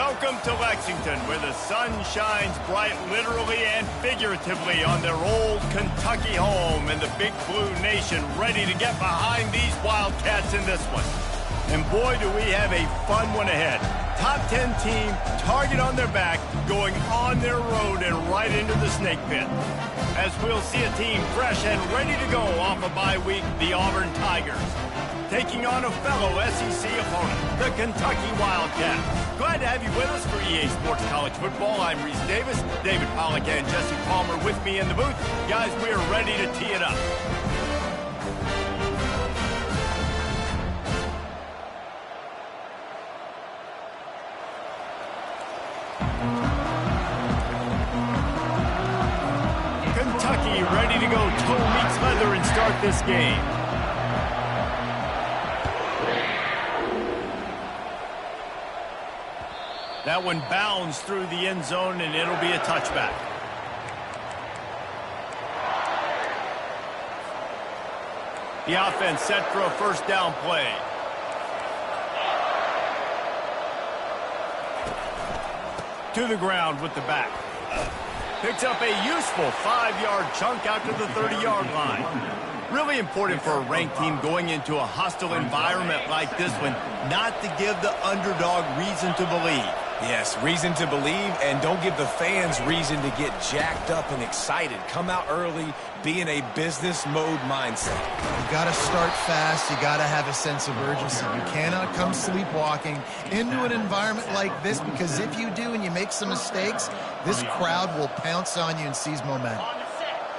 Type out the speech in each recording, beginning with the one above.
Welcome to Lexington, where the sun shines bright literally and figuratively on their old Kentucky home, and the Big Blue Nation ready to get behind these Wildcats in this one. And boy, do we have a fun one ahead. Top 10 team, target on their back, going on their road and right into the snake pit. As we'll see a team fresh and ready to go off a bye week, the Auburn Tigers, taking on a fellow SEC opponent, the Kentucky Wildcats. Glad to have you with us for EA Sports College Football. I'm Reese Davis, David Pollack and Jesse Palmer with me in the booth. Guys, we are ready to tee it up. Kentucky ready to go toe meets leather and start this game. That one bounds through the end zone, and it'll be a touchback. The offense set for a first down play. To the ground with the back. Picks up a useful 5-yard chunk out to the 30-yard line. Really important for a ranked team going into a hostile environment like this one, not to give the underdog reason to believe. Yes, reason to believe, and don't give the fans reason to get jacked up and excited. Come out early, be in a business mode mindset. You got to start fast. You got to have a sense of urgency. You cannot come sleepwalking into an environment like this, because if you do and you make some mistakes, this crowd will pounce on you and seize momentum.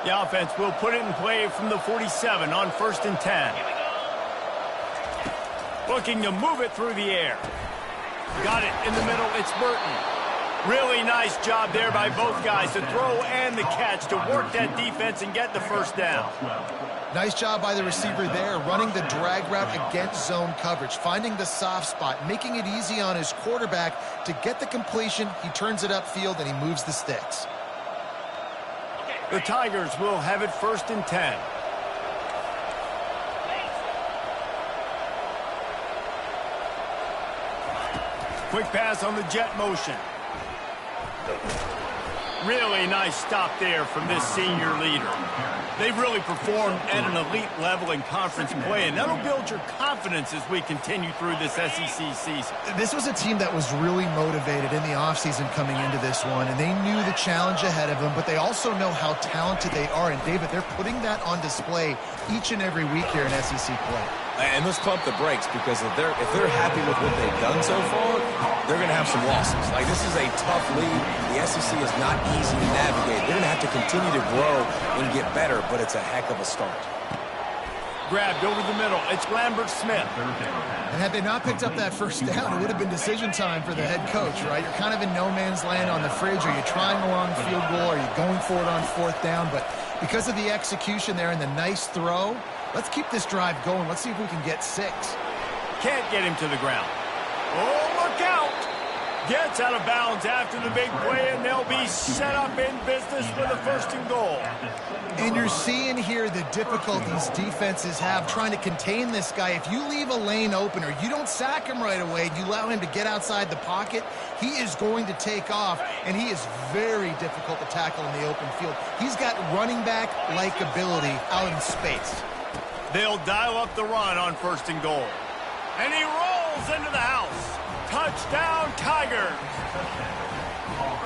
The offense will put it in play from the 47 on 1st and 10. Looking to move it through the air. Got it in the middle. It's Burton. Really nice job there by both guys to throw and the catch to work that defense and get the first down. Nice job by the receiver there, running the drag route against zone coverage, finding the soft spot, making it easy on his quarterback to get the completion. He turns it upfield and he moves the sticks. The Tigers will have it 1st and 10. Quick pass on the jet motion. Really nice stop there from this senior leader. They've really performed at an elite level in conference play, and that'll build your confidence as we continue through this SEC season. This was a team that was really motivated in the offseason coming into this one, and they knew the challenge ahead of them, but they also know how talented they are. And, David, they're putting that on display each and every week here in SEC play. And let's pump the brakes, because if they're happy with what they've done so far, they're going to have some losses. Like, this is a tough league. The SEC is not easy to navigate. They're going to have to continue to grow and get better, but it's a heck of a start. Grabbed over the middle. It's Lambert Smith. And had they not picked up that first down, it would have been decision time for the head coach, right? You're kind of in no man's land on the fridge. Are you trying a long field goal? Are you going for it on 4th down? But because of the execution there and the nice throw, let's keep this drive going. Let's see if we can get 6. Can't get him to the ground. Oh, look out! Gets out of bounds after the big play, and they'll be set up in business for the 1st and goal. And you're seeing here the difficulties defenses have trying to contain this guy. If you leave a lane open or you don't sack him right away, you allow him to get outside the pocket, he is going to take off, and he is very difficult to tackle in the open field. He's got running back-like ability out in space. They'll dial up the run on 1st and goal. And he rolls into the house. Touchdown, Tigers.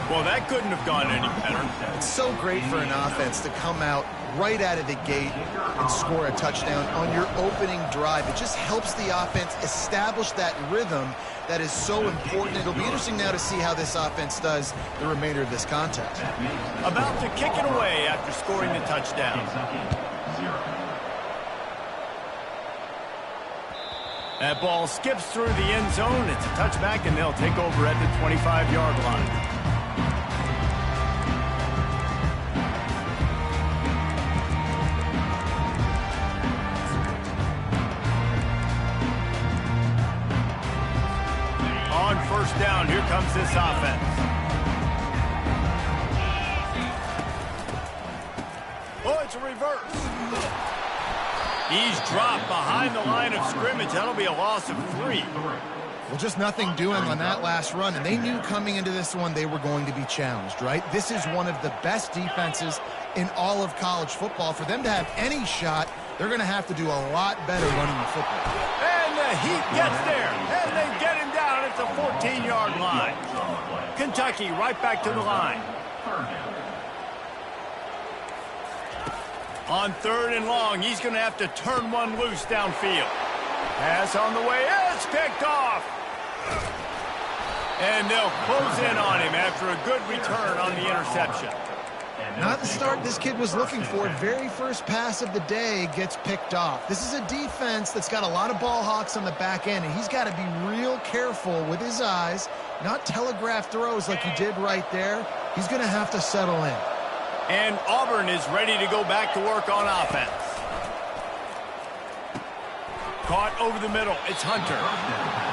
Well, that couldn't have gone any better. It's so great for an offense to come out right out of the gate and score a touchdown on your opening drive. It just helps the offense establish that rhythm that is so important. It'll be interesting now to see how this offense does the remainder of this contest. About to kick it away after scoring the touchdown. That ball skips through the end zone. It's a touchback, and they'll take over at the 25-yard line. On 1st down, here comes this offense. Oh, it's a reverse. He's dropped behind the line of scrimmage. That'll be a loss of 3. Well, just nothing doing on that last run, and they knew coming into this one they were going to be challenged, right? This is one of the best defenses in all of college football. For them to have any shot, they're going to have to do a lot better running the football. And the heat gets there, and they get him down at the 14-yard line. Kentcky right back to the line. On 3rd and long, he's going to have to turn one loose downfield. Pass on the way, it's picked off. And they'll close in on him after a good return on the interception. Not the start this kid was looking for. Very first pass of the day gets picked off. This is a defense that's got a lot of ball hawks on the back end, and he's got to be real careful with his eyes, not telegraph throws like he did right there. He's going to have to settle in. And Auburn is ready to go back to work on offense. Caught over the middle. It's Hunter.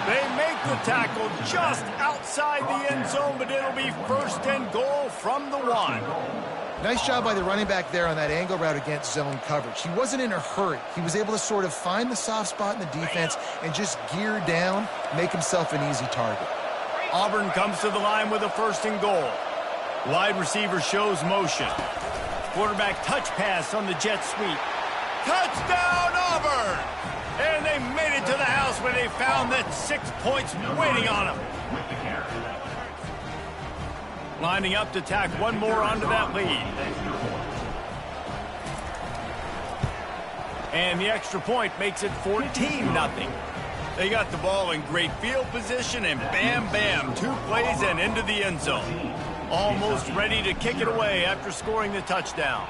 They make the tackle just outside the end zone, but it'll be 1st and goal from the 1. Nice job by the running back there on that angle route against zone coverage. He wasn't in a hurry. He was able to sort of find the soft spot in the defense and just gear down, make himself an easy target. Auburn comes to the line with a 1st and goal. Wide receiver shows motion. Quarterback touch pass on the jet sweep. Touchdown, Auburn! And they made it to the house where they found that 6 points waiting on them. Lining up to tack one more onto that lead. And the extra point makes it 14-0. They got the ball in great field position, and bam, bam, 2 plays and into the end zone. Almost ready to kick it away after scoring the touchdown.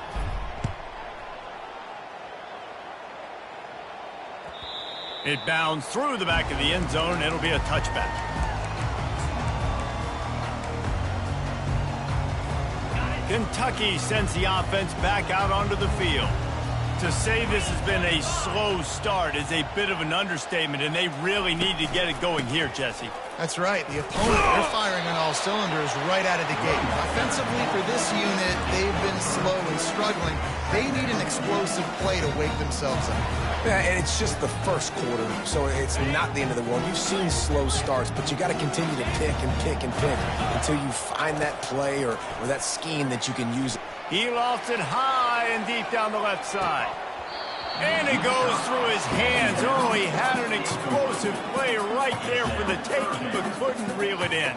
It bounds through the back of the end zone, and it'll be a touchback. Kentcky sends the offense back out onto the field. To say this has been a slow start is a bit of an understatement, and they really need to get it going here, Jesse. That's right. The opponent, they're firing on all cylinders right out of the gate. Offensively, for this unit, they've been slow and struggling. They need an explosive play to wake themselves up. Yeah, and it's just the first quarter, so it's not the end of the world. You've seen slow starts, but you got to continue to pick and pick and pick until you find that play or that scheme that you can use. He lofts it high and deep down the left side. And it goes through his hands. Oh, he had an explosive play right there for the taking, but couldn't reel it in.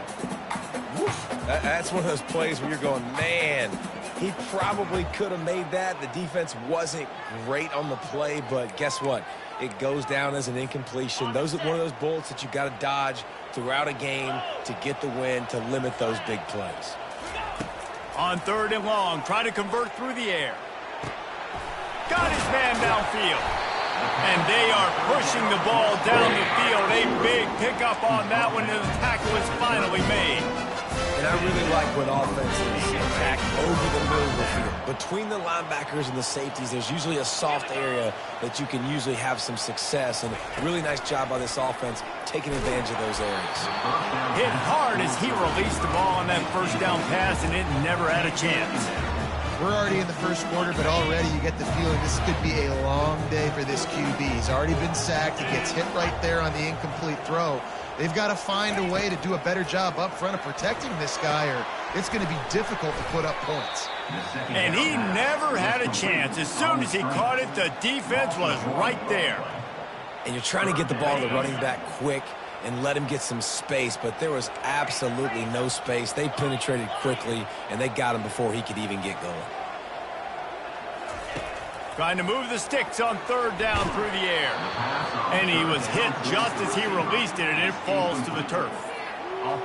That's one of those plays where you're going, man, he probably could have made that. The defense wasn't great on the play, but guess what? It goes down as an incompletion. Those are one of those bullets that you got to dodge throughout a game to get the win, to limit those big plays. On 3rd and long, try to convert through the air. Got his man downfield. And they are pushing the ball down the field. A big pickup on that one, and the tackle is finally made. And I really like when offenses attack over the middle of the field. Between the linebackers and the safeties, there's usually a soft area that you can usually have some success. And really nice job by this offense taking advantage of those areas. Hit hard as he released the ball on that 1st down pass, and it never had a chance. We're already in the 1st quarter, but already you get the feeling this could be a long day for this QB. He's already been sacked. He gets hit right there on the incomplete throw. They've got to find a way to do a better job up front of protecting this guy, or it's going to be difficult to put up points. And he never had a chance. As soon as he caught it, the defense was right there. And you're trying to get the ball to the running back quick and let him get some space, but there was absolutely no space. They penetrated quickly, and they got him before he could even get going. Trying to move the sticks on 3rd down through the air. And he was hit just as he released it, and it falls to the turf.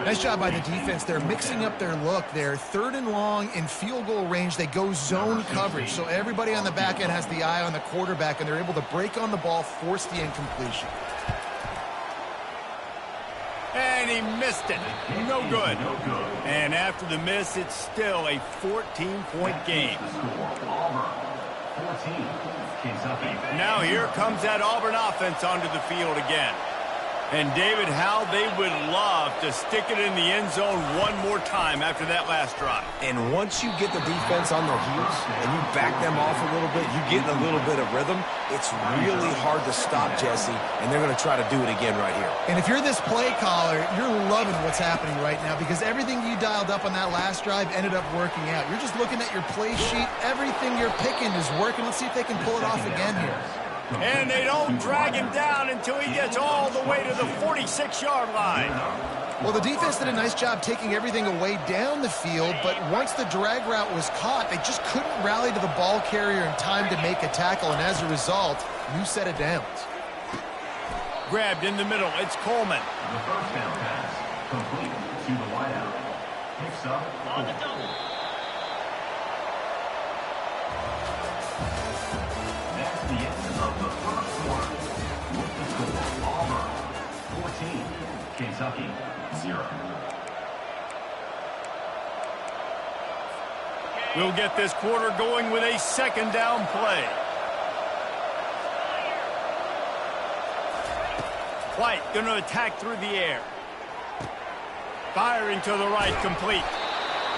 Nice job by the defense. They're mixing up their look there. 3rd and long in field goal range. They go zone coverage, so everybody on the back end has the eye on the quarterback, and they're able to break on the ball, force the incompletion. And he missed it. No good. And after the miss, it's still a 14-point game. Now here comes that Auburn offense onto the field again. And, David, how they would love to stick it in the end zone one more time after that last drive. And once you get the defense on their heels and you back them off a little bit, you get a little bit of rhythm, it's really hard to stop, Jesse, and they're going to try to do it again right here. And if you're this play caller, you're loving what's happening right now because everything you dialed up on that last drive ended up working out. You're just looking at your play sheet. Everything you're picking is working. Let's see if they can pull it off again here. And they don't drag him down until he gets all the way to the 46-yard line. Well, the defense did a nice job taking everything away down the field, but once the drag route was caught, they just couldn't rally to the ball carrier in time to make a tackle, and as a result, new set of downs. Grabbed in the middle, it's Coleman. The first down pass, complete to the wideout. Picks up on the double. That's the end of the first quarter. With the score, Auburn 14, Kentucky 0. We'll get this quarter going with a second down play. White going to attack through the air. Firing to the right, complete.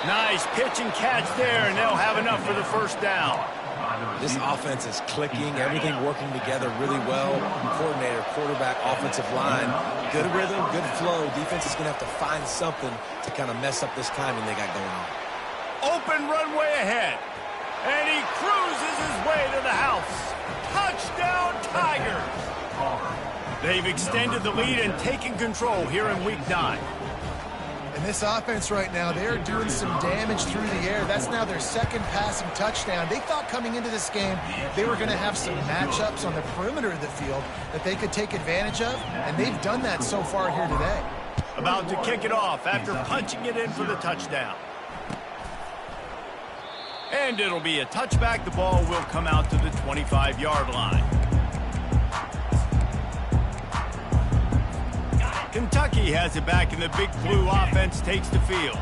Nice pitch and catch there, and they'll have enough for the first down. This offense is clicking, everything working together really well. Coordinator, quarterback, offensive line, good rhythm, good flow. Defense is going to have to find something to kind of mess up this timing they got going on. Open runway ahead, and he cruises his way to the house. Touchdown, Tigers! They've extended the lead and taken control here in Week 9. And this offense right now, they're doing some damage through the air. That's now their second passing touchdown. They thought coming into this game they were going to have some matchups on the perimeter of the field that they could take advantage of, and they've done that so far here today. About to kick it off after punching it in for the touchdown. And it'll be a touchback. The ball will come out to the 25-yard line. Kentucky has it back, and the Big Blue offense takes the field.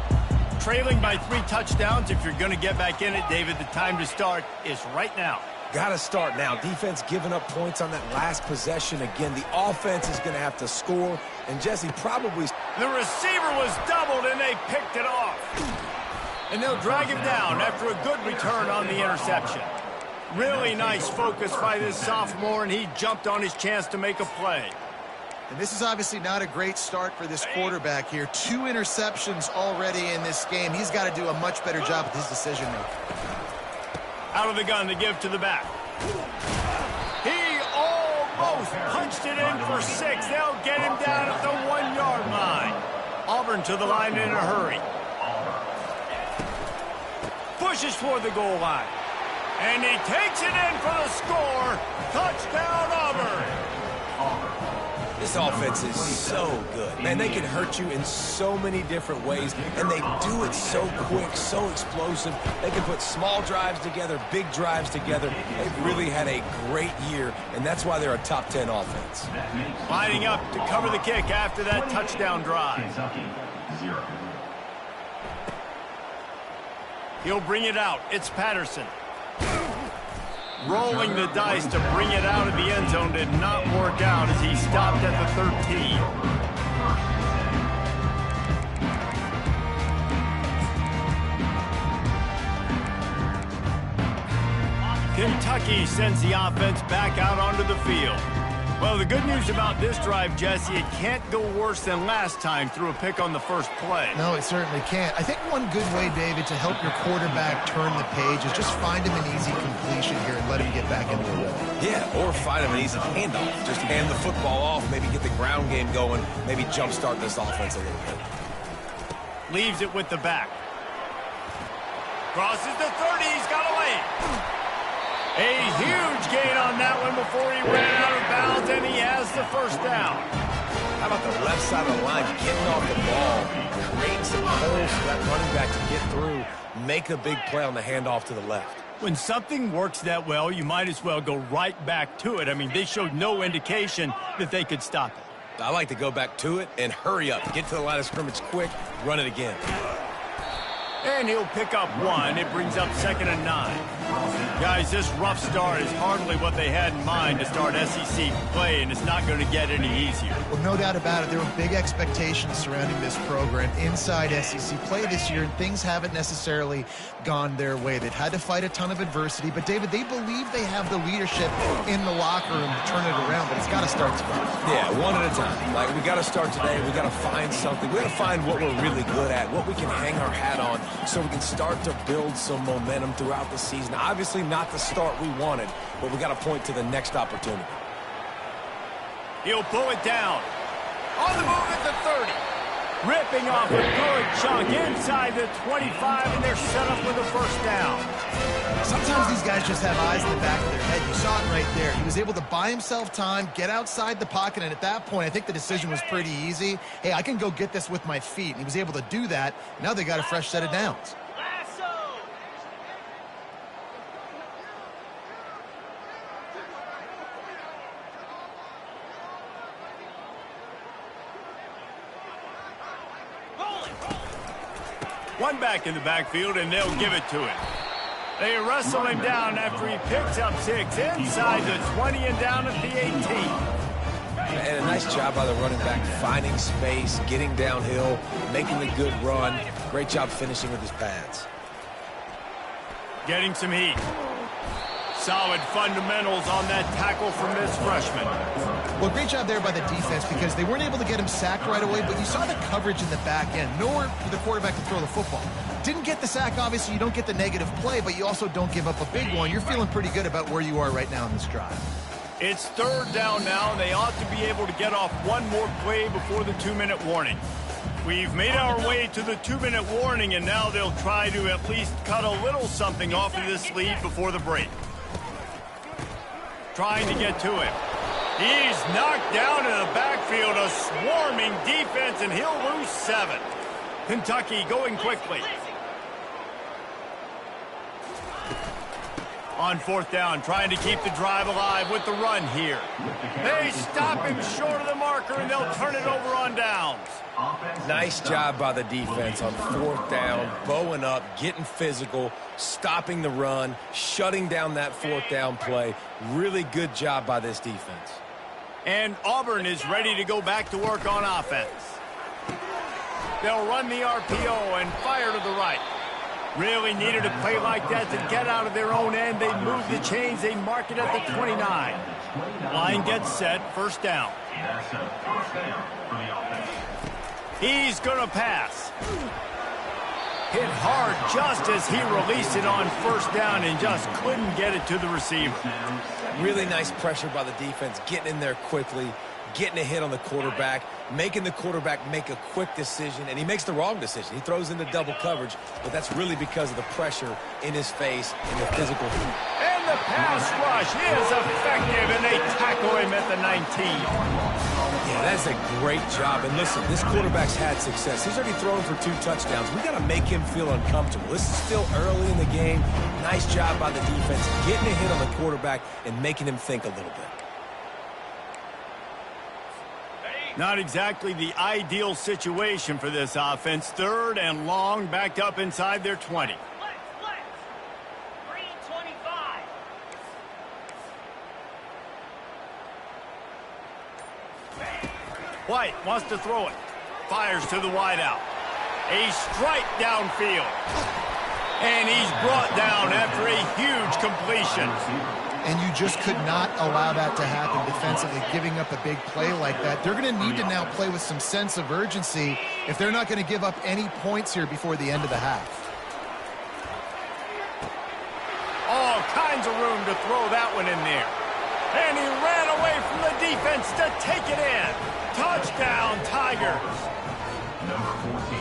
Trailing by 3 touchdowns. If you're going to get back in it, David, the time to start is right now. Got to start now. Defense giving up points on that last possession. Again, the offense is going to have to score. And Jesse probably... The receiver was doubled, and they picked it off. And they'll drag him down after a good return on the interception. Really nice focus by this sophomore, and he jumped on his chance to make a play. And this is obviously not a great start for this quarterback here. 2 interceptions already in this game. He's got to do a much better job with his decision-making. Out of the gun to give to the back. He almost punched it in for 6. They'll get him down at the 1-yard line. Auburn to the line in a hurry. Pushes toward the goal line. And he takes it in for the score. Touchdown, Auburn. This offense is so good. Man, they can hurt you in so many different ways, and they do it so quick, so explosive. They can put small drives together, big drives together. They've really had a great year, and that's why they're a top 10 offense. Lining up to cover the kick after that touchdown drive. Kentucky 0. He'll bring it out. It's Patterson. Rolling the dice to bring it out of the end zone did not work out as he stopped at the 13. Kentucky sends the offense back out onto the field. Well, the good news about this drive, Jesse, it can't go worse than last time through a pick on the first play. No, it certainly can't. I think one good way, David, to help your quarterback turn the page is just find him an easy completion here and let him get back into the rhythm. Yeah, or find him an easy handoff. Just hand the football off, maybe get the ground game going, maybe jumpstart this offense a little bit. Leaves it with the back. Crosses the 30, he's got a lane. A huge gain on that one before he ran out of bounds, and he has the first down. How about the left side of the line, getting off the ball, creating some holes for that running back to get through, make a big play on the handoff to the left. When something works that well, you might as well go right back to it. I mean, they showed no indication that they could stop it. I like to go back to it and hurry up. Get to the line of scrimmage quick, run it again. And he'll pick up 1. It brings up 2nd and 9. Guys, this rough start is hardly what they had in mind to start SEC play, and it's not going to get any easier. Well, no doubt about it. There were big expectations surrounding this program inside SEC play this year, and things haven't necessarily gone their way. They've had to fight a ton of adversity, but, David, they believe they have the leadership in the locker room to turn it around, but it's got to start today. Yeah, one at a time. Like, we got to start today. We got to find something. We got to find what we're really good at, what we can hang our hat on, so we can start to build some momentum throughout the season. Obviously not the start we wanted, but we got to point to the next opportunity. He'll pull it down. On the move at the 30. Ripping off a good chunk inside the 25, and they're set up with a first down. Sometimes these guys just have eyes in the back of their head. You saw it right there. He was able to buy himself time, get outside the pocket, and at that point, I think the decision was pretty easy. Hey, I can go get this with my feet. And he was able to do that. Now they got a fresh set of downs. One back in the backfield, and they'll give it to him. They wrestle him down after he picks up 6 inside the 20 and down at the 18. And a nice job by the running back, finding space, getting downhill, making a good run. Great job finishing with his pads. Getting some heat. Solid fundamentals on that tackle from this freshman. Well, great job there by the defense because they weren't able to get him sacked right away, but you saw the coverage in the back end. Nowhere for the quarterback to throw the football. Didn't get the sack, obviously. You don't get the negative play, but you also don't give up a big one. You're feeling pretty good about where you are right now in this drive. It's 3rd down now, and they ought to be able to get off one more play before the 2-minute warning. We've made our way to the 2-minute warning, and now they'll try to at least cut a little something off of this lead before the break. Trying to get to him. He's knocked down in the backfield, a swarming defense, and he'll lose 7. Kentucky going quickly. On 4th down, trying to keep the drive alive with the run here. They stop him short of the marker, and they'll turn it over on downs. Nice job by the defense on 4th down, bowing up, getting physical, stopping the run, shutting down that 4th down play. Really good job by this defense. And Auburn is ready to go back to work on offense. They'll run the RPO and fire to the right. Really needed a play like that to get out of their own end. They move the chains. They mark it at the 29. Line gets set. 1st down. He's going to pass. Hit hard just as he released it on 1st down and just couldn't get it to the receiver. Really nice pressure by the defense, getting in there quickly, getting a hit on the quarterback, making the quarterback make a quick decision, and he makes the wrong decision. He throws into double coverage, but that's really because of the pressure in his face and the physical heat. And the pass rush is effective, and they tackle him at the 19. Yeah, that's a great job. And listen, this quarterback's had success. He's already thrown for 2 touchdowns. We got to make him feel uncomfortable. This is still early in the game. Nice job by the defense, getting a hit on the quarterback and making him think a little bit. Not exactly the ideal situation for this offense. 3rd and long, backed up inside their 20. White wants to throw it. Fires to the wideout. A strike downfield. And he's brought down after a huge completion. And you just could not allow that to happen defensively, giving up a big play like that. They're going to need to now play with some sense of urgency if they're not going to give up any points here before the end of the half. All kinds of room to throw that one in there. And he ran away from the defense to take it in. Touchdown, Tigers.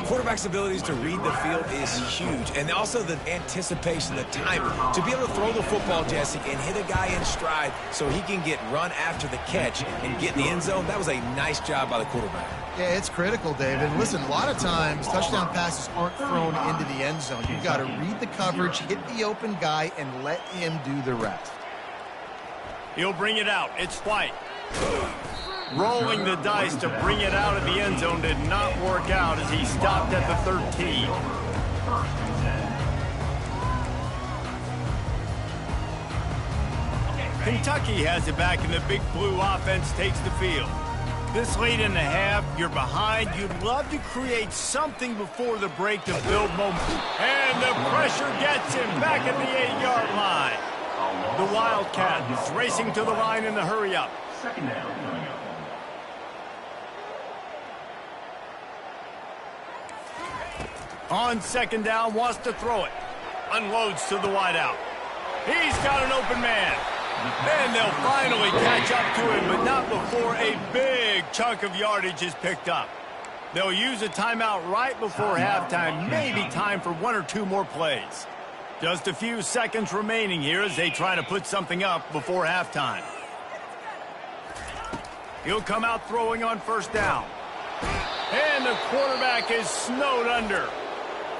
Quarterback's abilities to read the field is huge, and also the anticipation, the timing. To be able to throw the football, Jesse, and hit a guy in stride so he can get run after the catch and get in the end zone, that was a nice job by the quarterback. Yeah, it's critical, David. Listen, a lot of times touchdown passes aren't thrown into the end zone. You've got to read the coverage, hit the open guy, and let him do the rest. He'll bring it out. It's White. Rolling the dice to bring it out of the end zone did not work out as he stopped at the 13. Kentucky has it back, and the Big Blue offense takes the field. This late in the half, you're behind. You'd love to create something before the break to build momentum. And the pressure gets him back at the 8-yard line. The Wildcats racing to the line in the hurry-up. Second down. On second down, wants to throw it. Unloads to the wideout. He's got an open man. And they'll finally catch up to him, but not before a big chunk of yardage is picked up. They'll use a timeout right before halftime, maybe time for 1 or 2 more plays. Just a few seconds remaining here as they try to put something up before halftime. He'll come out throwing on first down. And the quarterback is snowed under.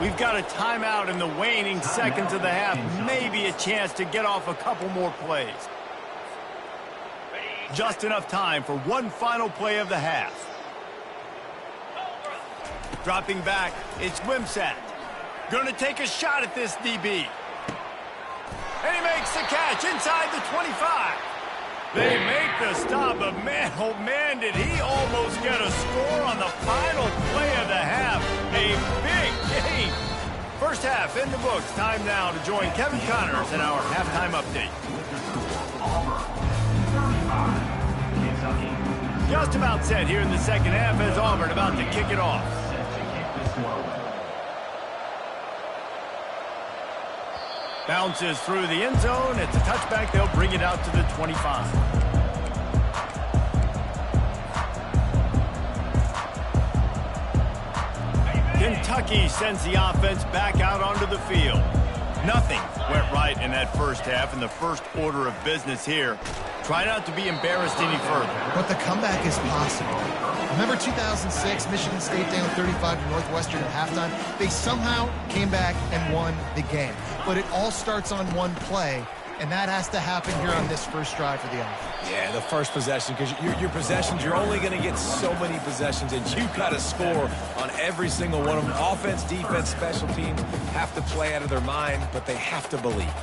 We've got a timeout in the waning seconds of the half. Maybe a chance to get off a couple more plays. Just enough time for one final play of the half. Dropping back, it's Wimsatt. Going to take a shot at this DB. And he makes the catch inside the 25. They make the stop, but man, oh man, did he almost get a score on the final play of the half. A big game. First half in the books. Time now to join Kevin Connors in our halftime update. Just about set here in the second half as Auburn about to kick it off. Bounces through the end zone. It's a touchback. They'll bring it out to the 25. Kentucky sends the offense back out onto the field. Nothing went right in that first half, and the first order of business here. Try not to be embarrassed any further. But the comeback is possible. Remember 2006, Michigan State down 35 to Northwestern at halftime? They somehow came back and won the game. But it all starts on one play, and that has to happen here on this first drive for the offense. Yeah, the first possession, because your possessions, you're only going to get so many possessions, and you've got to score on every single one of them. Offense, defense, special teams have to play out of their mind, but they have to believe.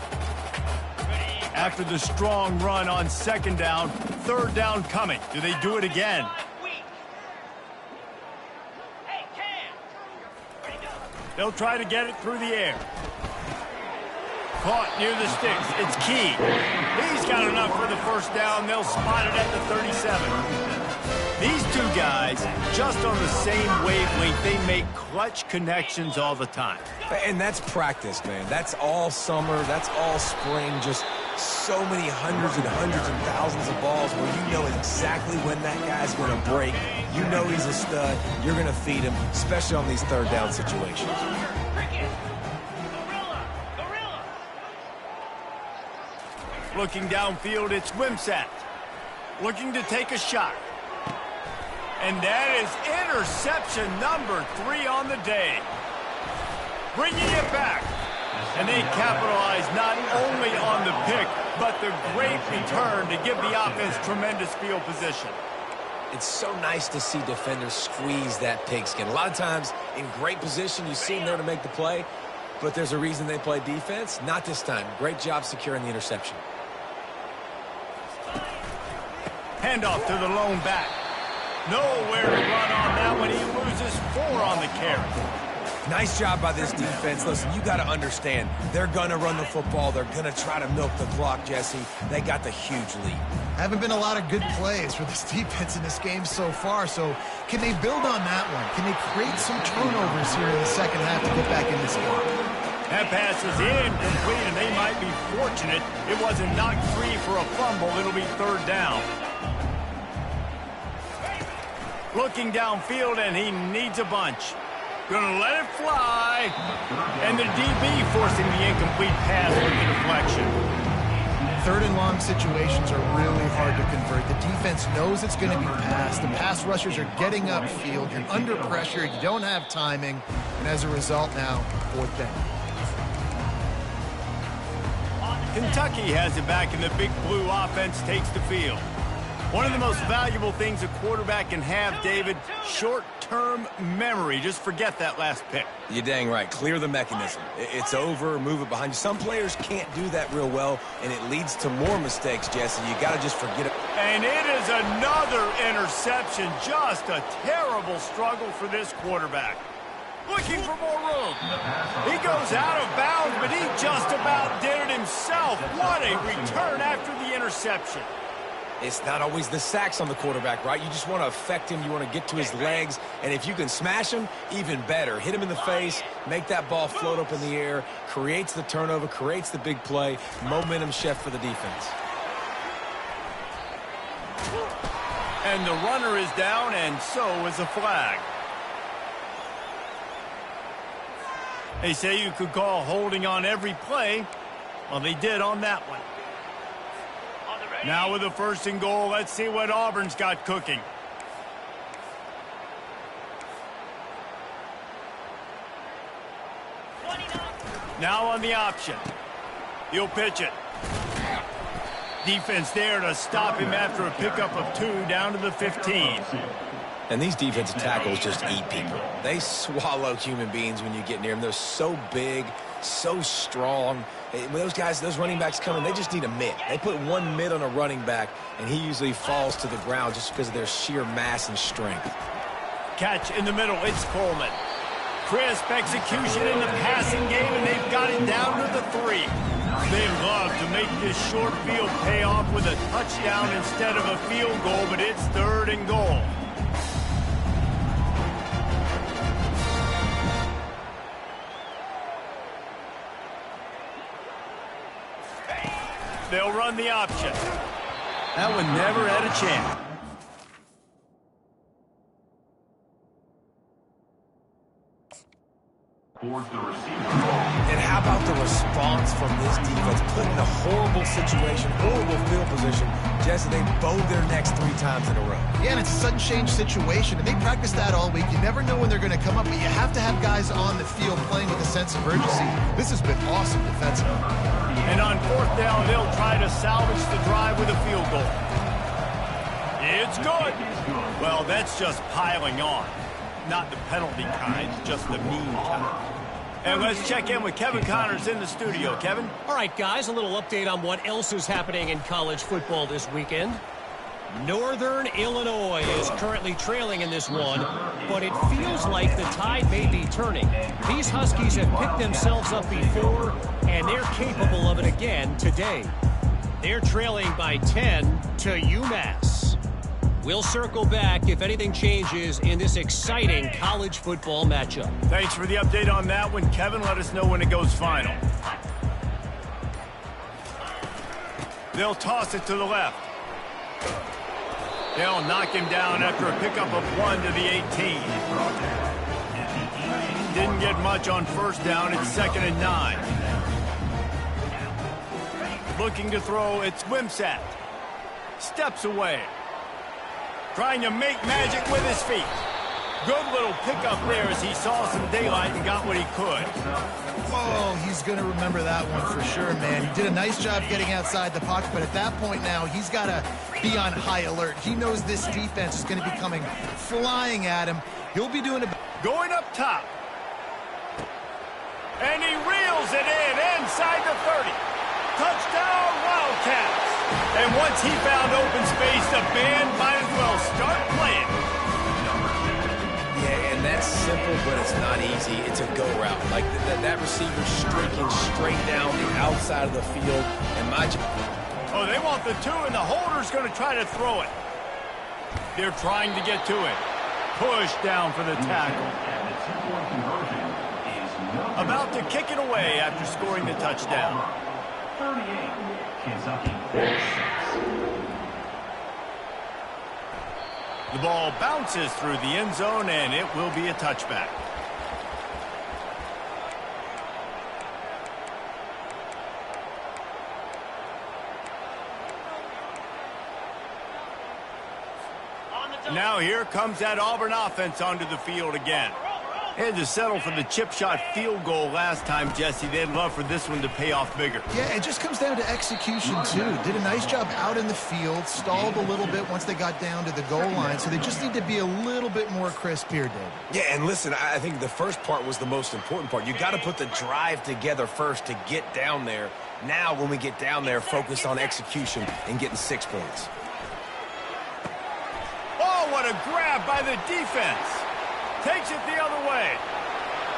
After the strong run on second down, third down coming. Do they do it again? They'll try to get it through the air. Caught near the sticks. It's Key. He's got enough for the first down. They'll spot it at the 37. These two guys, just on the same wavelength, they make clutch connections all the time. And that's practice, man. That's all summer. That's all spring. Just so many hundreds and thousands of balls where you know exactly when that guy's going to break. You know he's a stud. You're going to feed him, especially on these third down situations. Looking downfield, it's Wimsatt. Looking to take a shot. And that is interception number 3 on the day. Bringing it back. And they capitalize not only on the pick, but the great return to give the offense tremendous field position. It's so nice to see defenders squeeze that pigskin. A lot of times, in great position, you see them there to make the play, but there's a reason they play defense. Not this time. Great job securing the interception. Handoff to the lone back. Nowhere to run on that one. He loses 4 on the carry. Nice job by this defense. Listen, you got to understand, they're going to run the football. They're going to try to milk the clock, Jesse. They got the huge lead. Haven't been a lot of good plays for this defense in this game so far, so can they build on that one? Can they create some turnovers here in the second half to get back in this game? That pass is incomplete, and they might be fortunate it wasn't knocked free for a fumble. It'll be third down. Looking downfield, and he needs a bunch. Gonna let it fly. And the DB forcing the incomplete pass with the deflection. Third and long situations are really hard to convert. The defense knows it's going to be passed. The pass rushers are getting upfield. You're under pressure. You don't have timing. And as a result now, fourth down. Kentucky has it back, and the Big Blue offense takes the field. One of the most valuable things a quarterback can have, David, short-term memory. Just forget that last pick. You're dang right. Clear the mechanism. It's over, move it behind you. Some players can't do that real well, and it leads to more mistakes, Jesse. You got to just forget it. And it is another interception. Just a terrible struggle for this quarterback. Looking for more room. He goes out of bounds, but he just about did it himself. What a return after the interception. It's not always the sacks on the quarterback, right? You just want to affect him. You want to get to his legs. And if you can smash him, even better. Hit him in the face, make that ball float up in the air, creates the turnover, creates the big play, momentum shift for the defense. And the runner is down, and so is a flag. They say you could call holding on every play. Well, they did on that one. Now with the 1st and goal, let's see what Auburn's got cooking. Now on the option. He'll pitch it. Defense there to stop him after a pickup of 2 down to the 15. And these defensive tackles just eat people. They swallow human beings when you get near them. They're so big, so strong. When those guys, those running backs come in, they just need a mitt. They put one mitt on a running back, and he usually falls to the ground just because of their sheer mass and strength. Catch in the middle. It's Coleman. Crisp execution in the passing game, and they've got it down to the 3. They love to make this short field pay off with a touchdown instead of a field goal, but it's 3rd and goal. They'll run the option. That one never had a chance. And how about the response from this defense? Put in a horrible situation, horrible field position. Jesse, they bowed their necks 3 times in a row. Yeah, and it's a sudden change situation, and they practice that all week. You never know when they're going to come up, but you have to have guys on the field playing with a sense of urgency. This has been awesome defensively. And on 4th down, they'll try to salvage the drive with a field goal. It's good. Well, that's just piling on. Not the penalty kind, just the mean kind. And let's check in with Kevin Connors in the studio. Kevin? All right, guys, a little update on what else is happening in college football this weekend. Northern Illinois is currently trailing in this one, but it feels like the tide may be turning. These Huskies have picked themselves up before, and they're capable of it again today. They're trailing by 10 to UMass. We'll circle back if anything changes in this exciting college football matchup. Thanks for the update on that one, Kevin. Let us know when it goes final. They'll toss it to the left. They'll knock him down after a pickup of 1 to the 18. Didn't get much on 1st down. It's 2nd and 9. Looking to throw, it's Wimsatt. Steps away. Trying to make magic with his feet. Good little pickup there as he saw some daylight and got what he could. Oh, he's going to remember that one for sure, man. He did a nice job getting outside the pocket, but at that point now, he's got to be on high alert. He knows this defense is going to be coming flying at him. He'll be doing a... Going up top. And he reels it in inside the 30. Touchdown, Wildcats. And once he found open space, the band might as well start playing. Yeah, and that's simple, but it's not easy. It's a go route. Like that receiver streaking straight down the outside of the field. And Oh, they want the 2, and the holder's going to try to throw it. They're trying to get to it. Push down for the tackle. About to kick it away after scoring the touchdown. 38, Kentcky. The ball bounces through the end zone, and it will be a touchback. Now here comes that Auburn offense onto the field again. And to settle for the chip shot field goal last time, Jesse, they'd love for this one to pay off bigger. Yeah, it just comes down to execution, too. Did a nice job out in the field, stalled a little bit once they got down to the goal line, so they just need to be a little bit more crisp here, David. Yeah, and listen, I think the first part was the most important part. You got to put the drive together first to get down there. Now, when we get down there, focus on execution and getting 6 points. Oh, what a grab by the defense. Takes it the other way.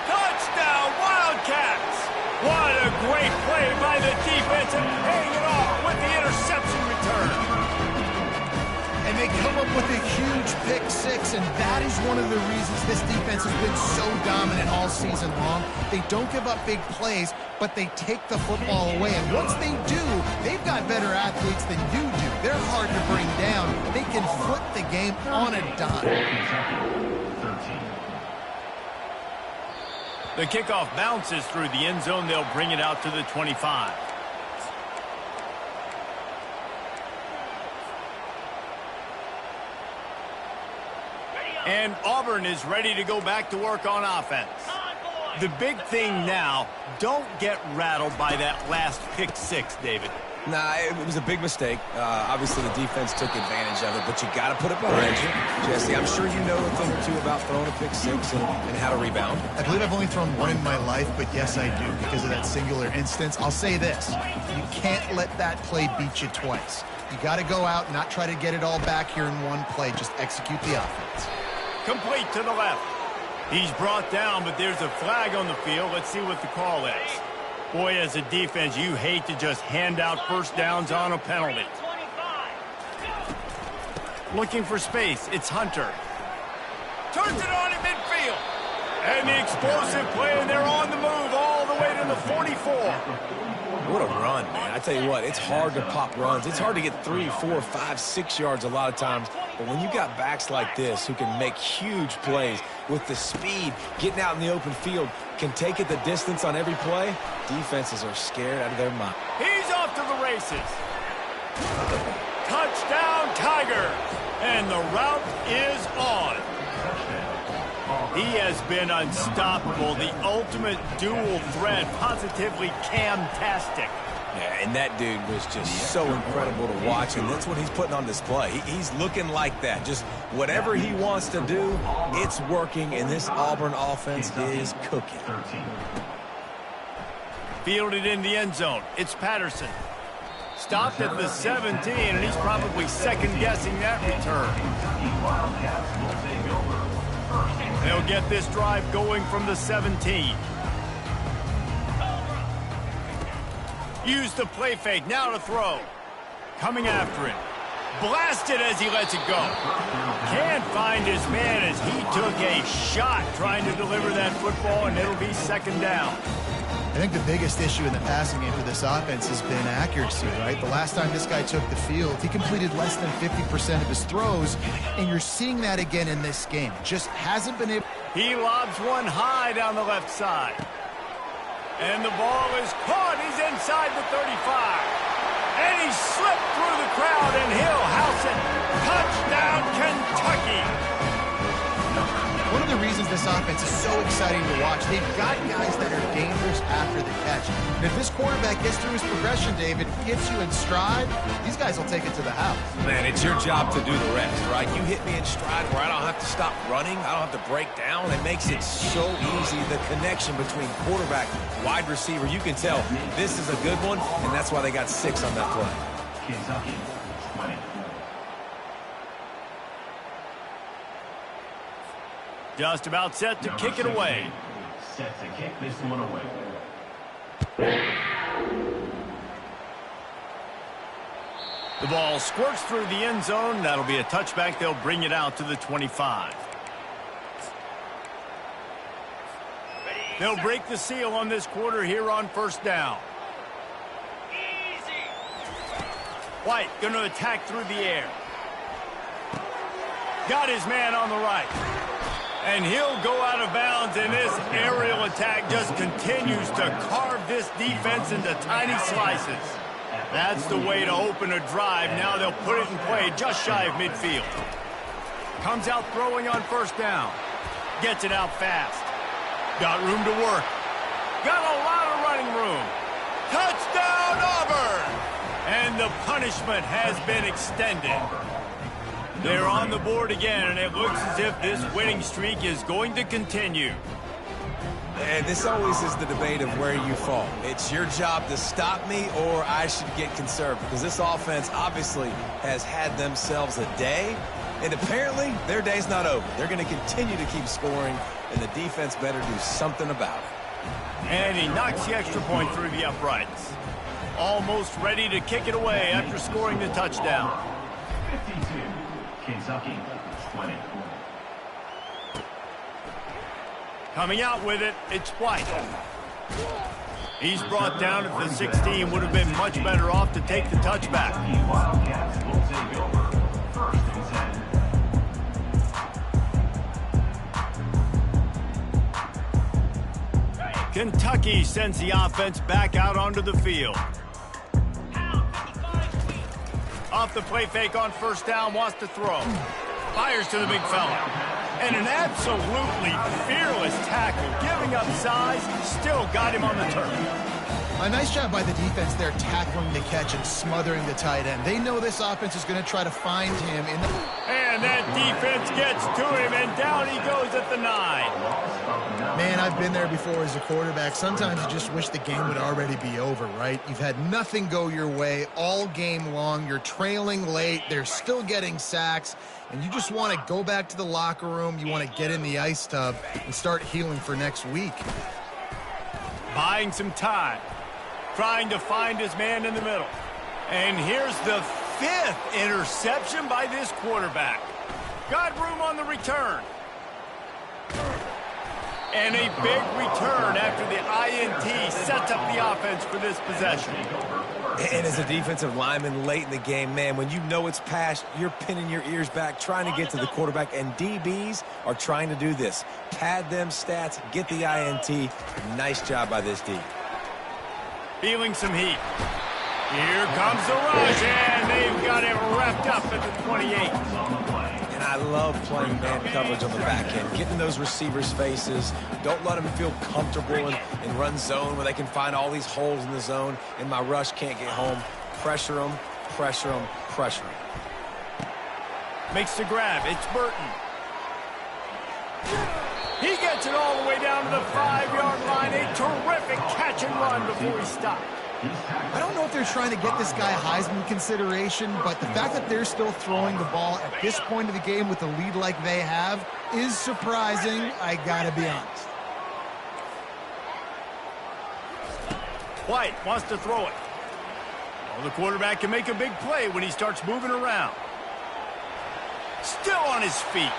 Touchdown, Wildcats! What a great play by the defense and paying it off with the interception return. And they come up with a huge pick-6, and that is one of the reasons this defense has been so dominant all season long. They don't give up big plays, but they take the football away. And once they do, they've got better athletes than you do. They're hard to bring down. They can flip the game on a dime. The kickoff bounces through the end zone. They'll bring it out to the 25. And Auburn is ready to go back to work on offense. The big thing now, don't get rattled by that last pick-6, David. Nah, it was a big mistake. Obviously, the defense took advantage of it, but you got to put it behind you. Jesse, I'm sure you know a thing or two about throwing a pick-6 and how to rebound. I believe I've only thrown one in my life, but yes, I do, because of that singular instance. I'll say this. You can't let that play beat you twice. You got to go out and not try to get it all back here in one play. Just execute the offense. Complete to the left. He's brought down, but there's a flag on the field. Let's see what the call is. Boy, as a defense, you hate to just hand out first downs on a penalty. Looking for space. It's Hunter. Turns it on in midfield. And the explosive play, and they're on the move all the way to the 44. What a run, man. I tell you what, it's hard to pop runs. It's hard to get 3, 4, 5, 6 yards a lot of times. But when you got backs like this who can make huge plays with the speed, getting out in the open field, can take it the distance on every play, defenses are scared out of their mind. He's off to the races. Touchdown, Tigers. And the route is on. He has been unstoppable, the ultimate dual threat, positively Cam-tastic. Yeah, and that dude was just so incredible to watch, and that's what he's putting on display. He's looking like that. Just whatever he wants to do, it's working, and this Auburn offense is cooking. Fielded in the end zone. It's Patterson. Stopped at the 17, and he's probably second-guessing that return. They'll get this drive going from the 17. Use the play fake, now to throw. Coming after him. Blasted as he lets it go. Can't find his man as he took a shot trying to deliver that football, and it'll be second down. I think the biggest issue in the passing game for this offense has been accuracy, right? The last time this guy took the field, he completed less than 50% of his throws, and you're seeing that again in this game. Just hasn't been able... He lobs one high down the left side. And the ball is caught. He's inside the 35. And he slipped through the crowd, and he'll house it. Touchdown, Kentucky. One of the reasons this offense is so exciting to watch, they've got guys that are dangerous after the catch. And if this quarterback gets through his progression, David, gets you in stride, these guys will take it to the house. Man, it's your job to do the rest, right? You hit me in stride where I don't have to stop running. I don't have to break down. It makes it so easy, the connection between quarterback, wide receiver. You can tell this is a good one, and that's why they got 6 on that play. Kentucky, 20. Just about set to kick it away. Set to kick this one away. The ball squirts through the end zone. That'll be a touchback. They'll bring it out to the 25. They'll break the seal on this quarter here on first down. White going to attack through the air. Got his man on the right. And he'll go out of bounds, and this aerial attack just continues to carve this defense into tiny slices. That's the way to open a drive. Now they'll put it in play just shy of midfield. Comes out throwing on first down. Gets it out fast. Got room to work. Got a lot of running room. Touchdown, Auburn! And the punishment has been extended. They're on the board again, and it looks as if this winning streak is going to continue. And this always is the debate of where you fall. It's your job to stop me, or I should get conserved, because this offense obviously has had themselves a day, and apparently their day's not over. They're going to continue to keep scoring, and the defense better do something about it. And he knocks the extra point through the uprights. Almost ready to kick it away after scoring the touchdown. 52, Kentucky, 20. Coming out with it, it's White. He's brought down at the 16. Would have been much better off to take the touchback. Wildcats will take over. 1st and 10. Kentucky sends the offense back out onto the field. Off the play fake on 1st down, wants to throw. Fires to the big fella. And an absolutely fearless tackle, giving up size, still got him on the turf. A nice job by the defense there, tackling the catch and smothering the tight end. They know this offense is going to try to find him in the... And that defense gets to him, and down he goes at the 9. Man, I've been there before as a quarterback. Sometimes you just wish the game would already be over, right? You've had nothing go your way all game long. You're trailing late. They're still getting sacks. And you just want to go back to the locker room. You want to get in the ice tub and start healing for next week. Buying some time. Trying to find his man in the middle. And here's the 5th interception by this quarterback. Got room on the return. And a big return after the INT sets up the offense for this possession. And as a defensive lineman late in the game, man, when you know it's past, you're pinning your ears back, trying to get to the quarterback, and DBs are trying to do this. Pad them stats, get the INT. Nice job by this D. Feeling some heat. Here comes the rush, and they've got it wrapped up at the 28. And I love playing man coverage on the back end, getting those receivers' faces. Don't let them feel comfortable in run zone where they can find all these holes in the zone, and my rush can't get home. Pressure them, pressure them, pressure them. Makes the grab. It's Burton. He gets it all the way down to the 5-yard line. A terrific catch and run before he stopped. I don't know if they're trying to get this guy Heisman consideration, but the fact that they're still throwing the ball at this point of the game with a lead like they have is surprising, I gotta be honest. White wants to throw it. Well, the quarterback can make a big play when he starts moving around. Still on his feet.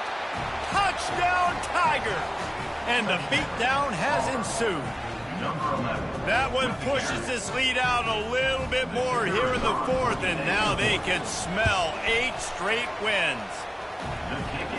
Touchdown, Tiger! And the beatdown has ensued. That one pushes this lead out a little bit more here in the 4th, and now they can smell 8 straight wins.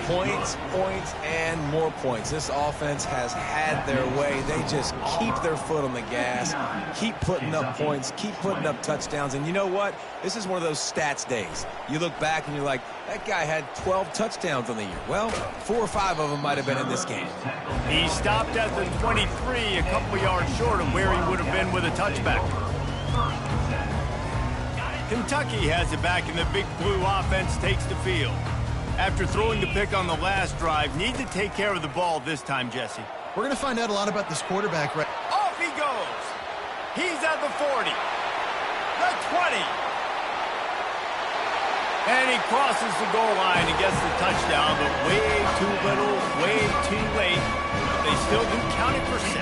Points, points, and more points. This offense has had their way. They just keep their foot on the gas, keep putting up points, keep putting up touchdowns. And you know what? This is one of those stats days. You look back and you're like, that guy had 12 touchdowns on the year. Well, 4 or 5 of them might have been in this game. He stopped at the 23, a couple yards short of where he would have been with a touchback. Kentucky has it back, and the Big Blue offense takes the field. After throwing the pick on the last drive, need to take care of the ball this time, Jesse. We're going to find out a lot about this quarterback, right? Off he goes. He's at the 40, the 20. And he crosses the goal line and gets the touchdown, but way too little, way too late. They still do count it for 6.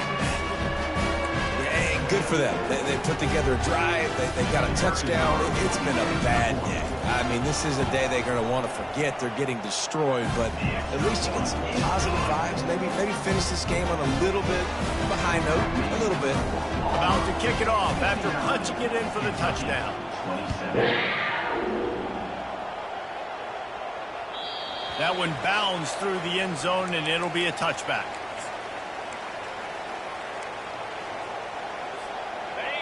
Yeah, good for them. They put together a drive. They got a touchdown. It's been a bad day. I mean, this is a day they're going to want to forget. They're getting destroyed, but at least you get some positive vibes. Maybe finish this game on a little bit of a high note, a little bit. About to kick it off after punching it in for the touchdown. That one bounds through the end zone, and it'll be a touchback.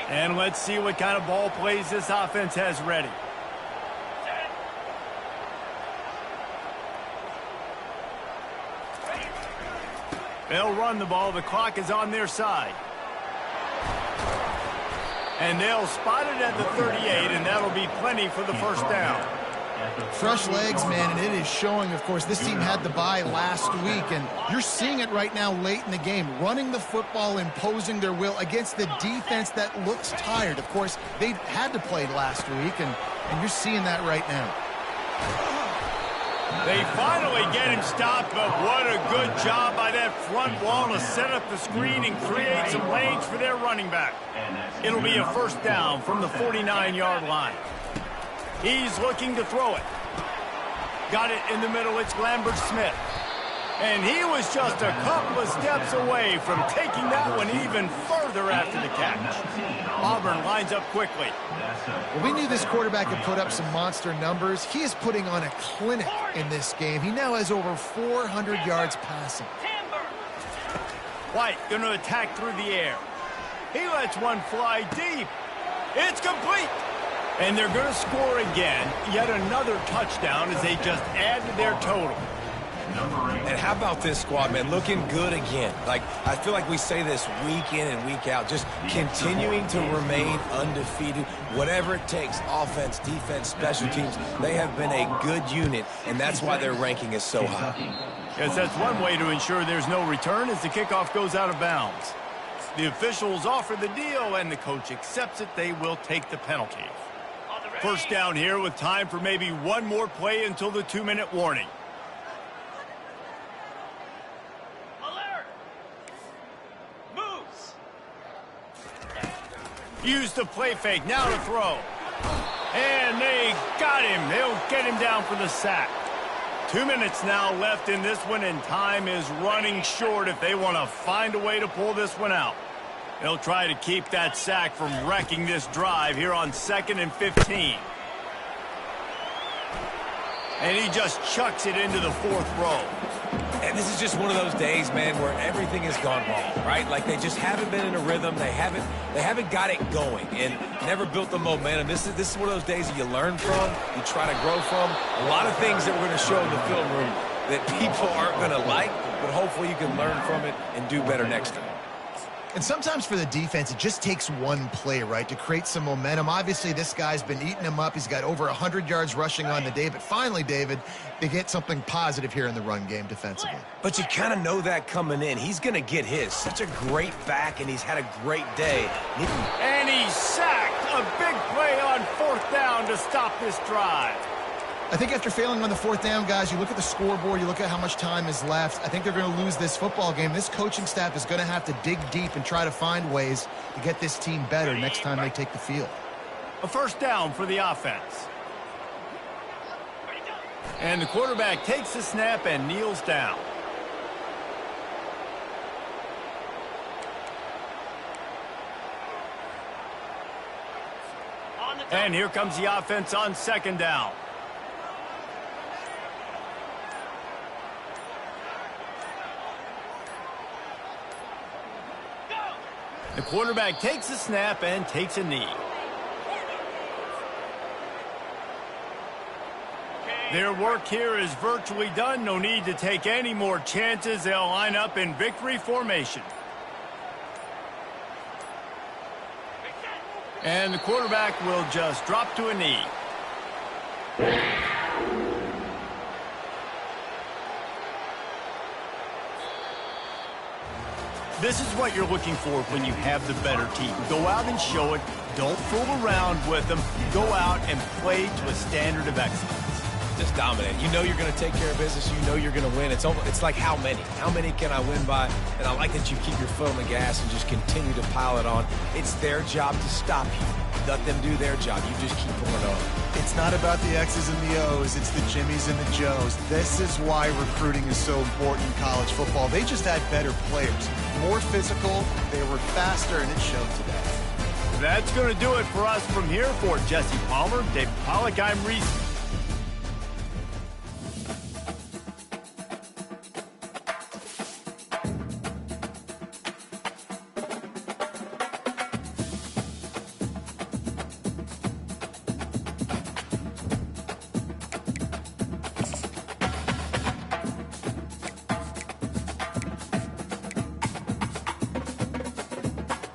And let's see what kind of ball plays this offense has ready. They'll run the ball. The clock is on their side. And they'll spot it at the 38, and that'll be plenty for the first down. Fresh legs, man, and it is showing, of course, this team had the bye last week, and you're seeing it right now late in the game, running the football, imposing their will against the defense that looks tired. Of course, they had to play last week, and you're seeing that right now. They finally get him stopped, but what a good job by that front wall to set up the screen and create some lanes for their running back. It'll be a first down from the 49-yard line. He's looking to throw it. Got it in the middle. It's Lambert Smith. And he was just a couple of steps away from taking that one even further after the catch. Auburn lines up quickly. Well, we knew this quarterback could put up some monster numbers. He is putting on a clinic in this game. He now has over 400 yards passing. White going to attack through the air. He lets one fly deep. It's complete. And they're going to score again. Yet another touchdown as they just add to their total. And how about this squad, man? Looking good again. Like, I feel like we say this week in and week out, just continuing to remain undefeated. Whatever it takes, offense, defense, special teams, they have been a good unit, and that's why their ranking is so high. Yes, that's one way to ensure there's no return as the kickoff goes out of bounds. The officials offer the deal, and the coach accepts it. They will take the penalty. First down here with time for maybe one more play until the 2-minute warning. Use the play fake, now to throw. And they got him. They'll get him down for the sack. 2 minutes now left in this one, and time is running short if they want to find a way to pull this one out. They'll try to keep that sack from wrecking this drive here on 2nd and 15. And he just chucks it into the 4th row. And this is just one of those days, man, where everything has gone wrong, right? Like, they just haven't been in a rhythm. They haven't got it going and never built the momentum. This is one of those days that you learn from, you try to grow from. A lot of things that we're going to show in the film room that people aren't going to like, but hopefully you can learn from it and do better next time. And sometimes for the defense, it just takes one play, right, to create some momentum. Obviously, this guy's been eating him up. He's got over 100 yards rushing on the day. But finally, David, they get something positive here in the run game defensively. But you kind of know that coming in. He's going to get his. Such a great back, and he's had a great day. And he's sacked. A big play on 4th down to stop this drive. I think after failing on the 4th down, guys, you look at the scoreboard, you look at how much time is left. I think they're going to lose this football game. This coaching staff is going to have to dig deep and try to find ways to get this team better next time they take the field. A first down for the offense. And the quarterback takes the snap and kneels down. And here comes the offense on 2nd down. The quarterback takes a snap and takes a knee. Their work here is virtually done. No need to take any more chances. They'll line up in victory formation. And the quarterback will just drop to a knee. This is what you're looking for when you have the better team. Go out and show it. Don't fool around with them. Go out and play to a standard of excellence. Just dominate. You know you're going to take care of business. You know you're going to win. It's like how many? How many can I win by? And I like that you keep your foot on the gas and just continue to pile it on. It's their job to stop you. Let them do their job. You just keep pulling on. It's not about the X's and the O's. It's the Jimmies and the Joes. This is why recruiting is so important in college football. They just had better players. More physical. They were faster, and it showed today. That's going to do it for us from here. For Jesse Palmer, Dave Pollack, I'm Reese